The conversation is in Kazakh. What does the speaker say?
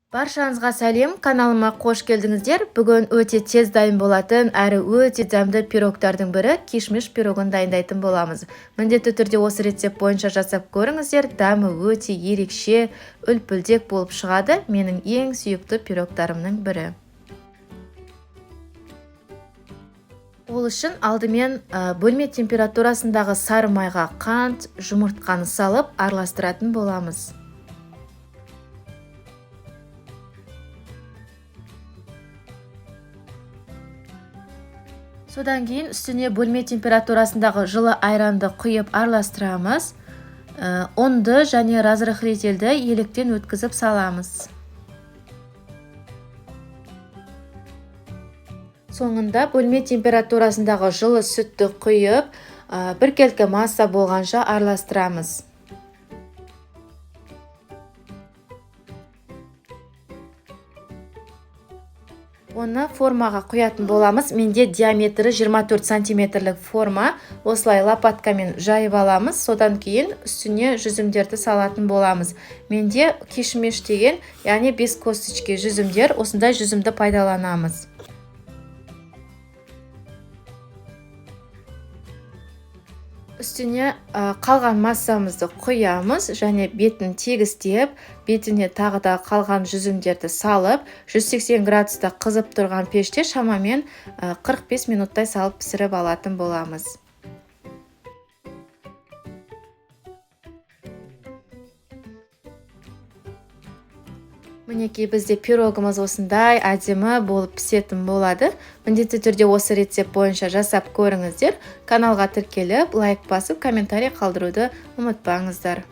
Баршаңызға сәлем, каналыма қош келдіңіздер. Бүгін өте тез дайын болатын, әрі өте дәмді пирогтардың бірі кишмиш пирогын дайындайтын боламыз. Міндетті түрде осы рецепт бойынша жасап көріңіздер. Дәмі өте ерекше, үлпілдек болып шығады. Менің ең сүйікті пирогтарымның бірі. Ол үшін алдымен бөлме температурасындағы сары майға қант, жұмыртқаны салып араластыратын боламыз. Содан кейін үстіне бөлме температурасындағы жылы айранды құйып араластырамыз. Ұнды және разрыхлителді електен өткізіп саламыз. Соңында бөлме температурасындағы жылы сүтті құйып, бір келкі масса болғанша араластырамыз. Оны формаға құятын боламыз. Менде диаметрі 24 сантиметрлік форма. Осылай лопаткамен жайып аламыз. Содан кейін үстіне жүзімдерді салатын боламыз. Менде кишмиш деген, яғни без косточки жүзімдер, осындай жүзімді пайдаланамыз. Үстіне қалған массамызды құямыз және бетін тегістеп, бетіне тағы да қалған жүзімдерді салып, 180 градуста қызып тұрған пеште шамамен 45 минуттай салып пісіріп алатын боламыз. Мінекей бізде пирогымыз осындай әдемі болып пісетін болады. Міндетті түрде осы рецепт бойынша жасап көріңіздер. Каналға тіркеліп, лайк басып, комментарий қалдыруды ұмытпаңыздар.